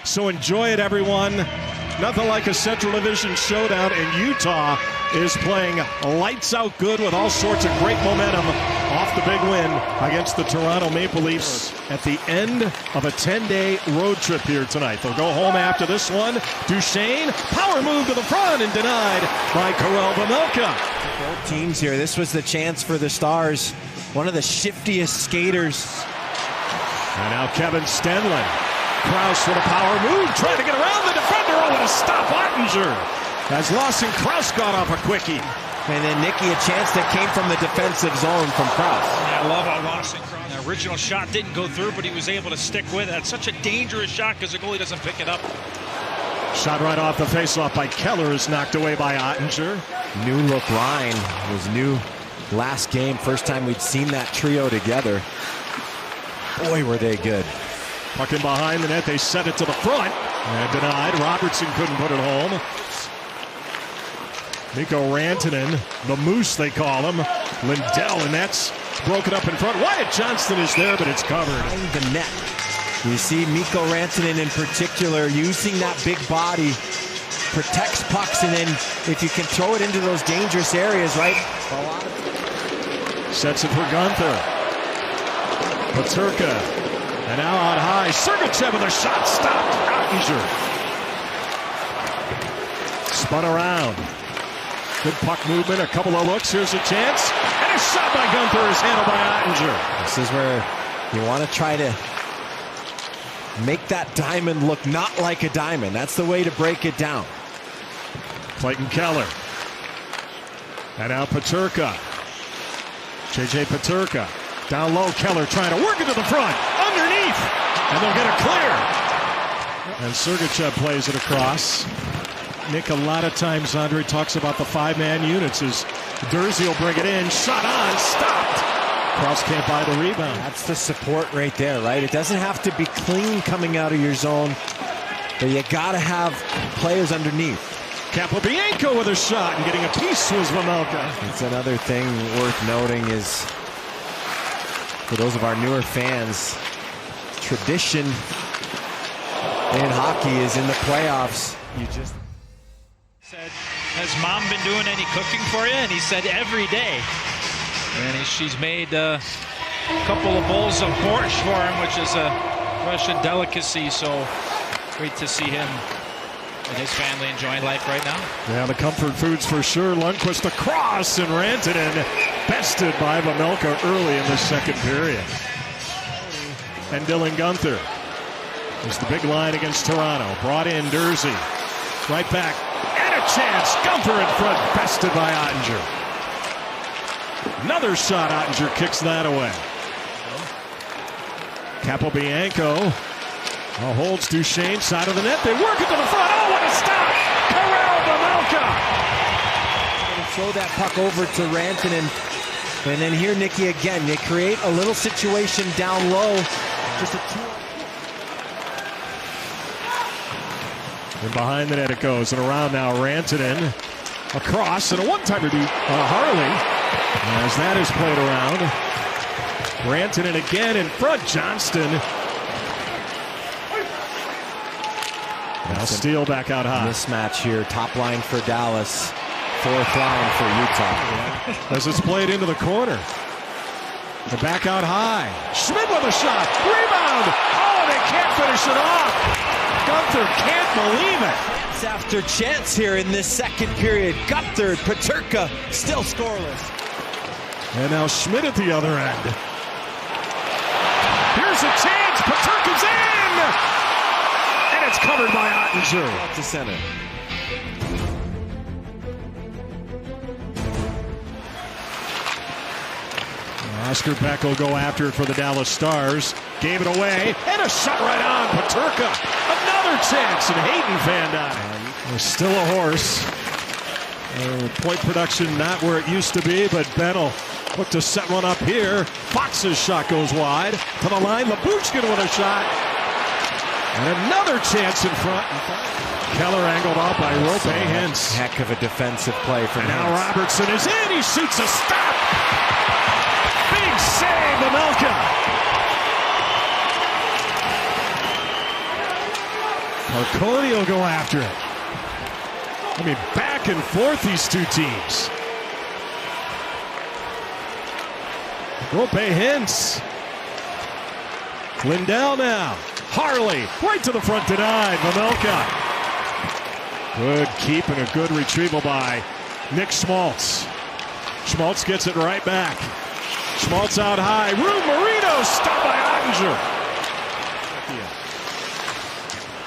So enjoy it, everyone. Nothing like a Central Division showdown, and Utah is playing lights out good with all sorts of great momentum off the big win against the Toronto Maple Leafs at the end of a 10-day road trip here tonight. They'll go home after this one. Duchesne, power move to the front and denied by Karel Vejmelka. Both teams here. This was the chance for the Stars. One of the shiftiest skaters. And now Kevin Stenlund. Krause with a power move, trying to get around the defender. Oh, and a stop, Ottinger. As Lawson Krause got off a quickie. And then Nicky, a chance that came from the defensive zone from Krause. I love how Lawson Krause. The original shot didn't go through, but he was able to stick with it. That's such a dangerous shot because the goalie doesn't pick it up. Shot right off the faceoff by Keller is knocked away by Ottinger. New look line was new last game. First time we'd seen that trio together. Boy, were they good. Puck in behind the net, they set it to the front. And denied. Robertson couldn't put it home. Mikko Rantanen, the Moose they call him. Lindell, and that's broken up in front. Wyatt Johnston is there, but it's covered. Behind the net. You see Mikko Rantanen in particular using that big body, protects pucks, and then if you can throw it into those dangerous areas, right? Sets it for Gunther. Peterka. And now out high, Sergachev with a shot stopped. Ottinger. Spun around. Good puck movement, a couple of looks. Here's a chance. And a shot by Gunther is handled by Ottinger. This is where you want to try to make that diamond look not like a diamond. That's the way to break it down. Clayton Keller. And now Peterka. J.J. Peterka. Down low, Keller trying to work it to the front. Underneath. And they'll get it clear. And Sergachev plays it across. Nick, a lot of times Andre talks about the five-man units as Durzi will bring it in. Shot on, stopped. Cross can't buy the rebound. That's the support right there, right? It doesn't have to be clean coming out of your zone, but you got to have players underneath. Capobianco with a shot and getting a piece was Vejmelka. That's another thing worth noting is, for those of our newer fans, tradition in hockey is in the playoffs. You just said, has Mom been doing any cooking for you? And he said, every day. And she's made a couple of bowls of borscht for him, which is a Russian delicacy. So great to see him and his family enjoying life right now. Yeah, the comfort foods for sure. Lundqvist across, and Rantanen bested by Vejmelka early in the second period. And Dylan Gunther is the big line against Toronto. Brought in Durzi. Right back. And a chance. Gunther in front. Bested by Ottinger. Another shot. Ottinger kicks that away. Capobianco holds Duchesne. Side of the net. They work it to the front. Oh, what a stop. Karel Vejmelka. Throw that puck over to Rantanen. And then here, Nicky, again, they create a little situation down low. Just a and behind the net it goes, and around now Rantanen. Across, and a one-timer to Harley. As that is played around. Rantanen again in front. Johnston. Now Steele back out high. Mismatch here. Top line for Dallas. Fourth line for Utah. As it's played into the corner. The back out high. Schmidt with a shot. Rebound. Oh, they can't finish it off. Gunther can't believe it. Chance after chance here in this second period. Gunther, Peterka still scoreless. And now Schmidt at the other end. Here's a chance. Peterka's in. And it's covered by Ottinger. Out to center. Oscar Beck will go after it for the Dallas Stars. Gave it away, and a shot right on. Peterka, another chance, and Hayden fanned out. There's still a horse. Point production not where it used to be, but Ben will look to set one up here. Fox's shot goes wide. To the line, Labuchkin with a shot. And another chance in front. Keller angled off by Rope Hintz. Heck of a defensive play from Hintz. Now Robertson is in. He shoots a stop. Big save, Vejmelka. Marconi will go after it. I mean, back and forth, these two teams. Rope Hintz. Lindell now. Harley right to the front denied. Vejmelka. Good keep and a good retrieval by Nick Schmaltz. Schmaltz gets it right back. Schmaltz out high. Marino stopped by Ottinger.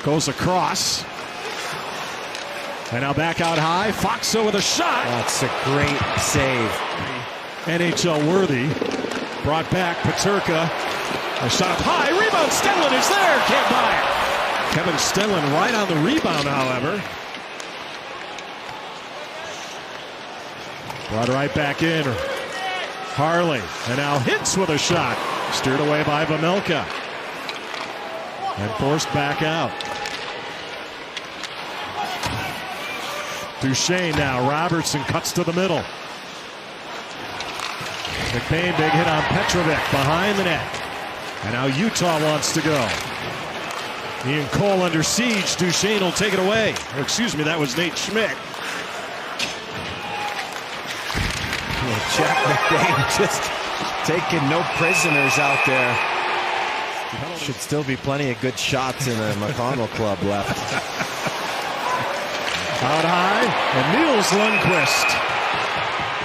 Goes across. And now back out high. Foxa with a shot. That's a great save. NHL worthy. Brought back Peterka. A shot up high. Rebound. Stenlund is there. Can't buy it. Kevin Stenlund right on the rebound, however. Brought right back in. Harley. And now Hintz with a shot. Steered away by Vejmelka. And forced back out. Duchesne now. Robertson cuts to the middle. McBain, big hit on Petrovic behind the net. And now Utah wants to go. Ian Cole under siege. Duchesne will take it away. Or excuse me, that was Nate Schmidt. Jack McBain just taking no prisoners out there. Should still be plenty of good shots in the McConnell club left. Out high, and Niels Lundqvist.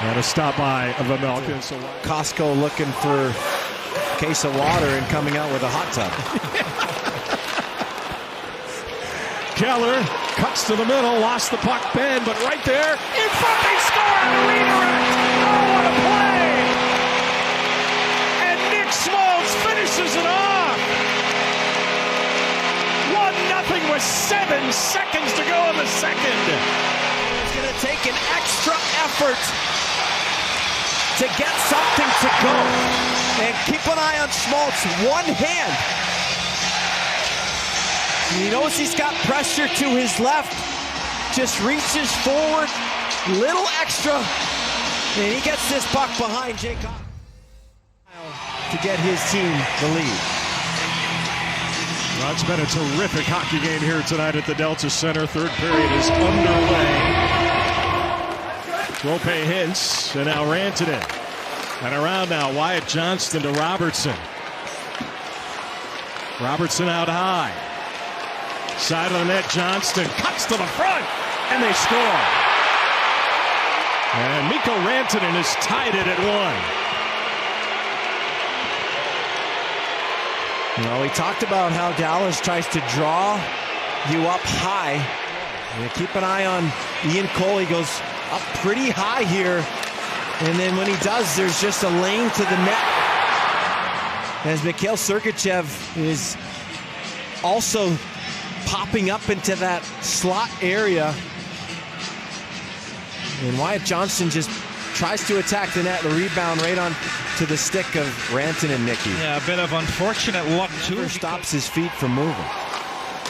And a stop by Vejmelka. So Costco looking for a case of water and coming out with a hot tub. Keller cuts to the middle, lost the puck, Ben, but right there, in front, they score on the redirect. Oh, what a play! And Nick Schmaltz finishes it off. 1-0 with 7 seconds to go in the second. It's going to take an extra effort to get something to go. And keep an eye on Schmaltz, one hand. He knows he's got pressure to his left. Just reaches forward, little extra, and he gets this puck behind Jacob to get his team the lead. Well, it's been a terrific hockey game here tonight at the Delta Center. Third period is underway. Rope Hintz, and now Rantanen. And around now, Wyatt Johnston to Robertson. Robertson out high. Side of the net, Johnston cuts to the front, and they score. And Mikko Rantanen has tied it at 1. You know, we talked about how Dallas tries to draw you up high. You keep an eye on Ian Cole. He goes up pretty high here. And then when he does, there's just a lane to the net. As Mikhail Sergachev is also popping up into that slot area. And Wyatt Johnston just tries to attack the net. The rebound right on to the stick of Rantanen, Nicky. Yeah, a bit of unfortunate luck, too. Never stops his feet from moving.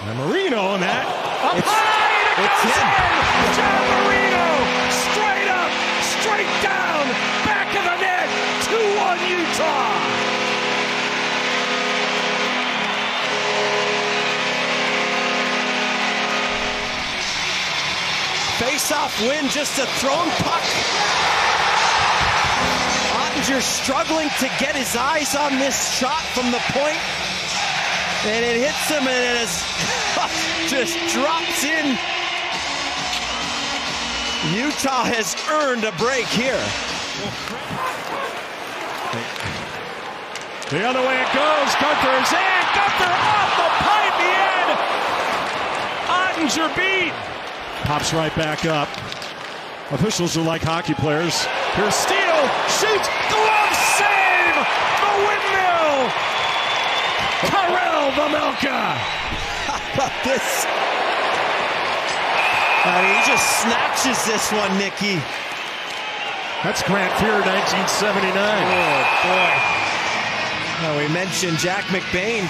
And Marino on that. Up It's high, and it goes in. in! John Marino, straight up, straight down, back of the net, 2-1 Utah. Face-off win, just a thrown puck. Ottinger struggling to get his eyes on this shot from the point. And it hits him, and it is just drops in. Utah has earned a break here. The other way it goes. Gunther is in. Gunther off the pipe. The end. Ottinger beat. Pops right back up. Officials are like hockey players. Here's Steele. Shoots. Glove save. The windmill. Karel Vejmelka. How about this? He just snatches this one, Nicky. That's Grant Fuhr, 1979. Oh, boy. Now, we mentioned Jack McBain.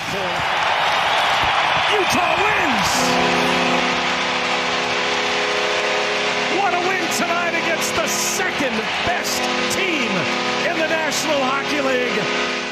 Utah wins. What a win tonight against the second best team in the National Hockey League.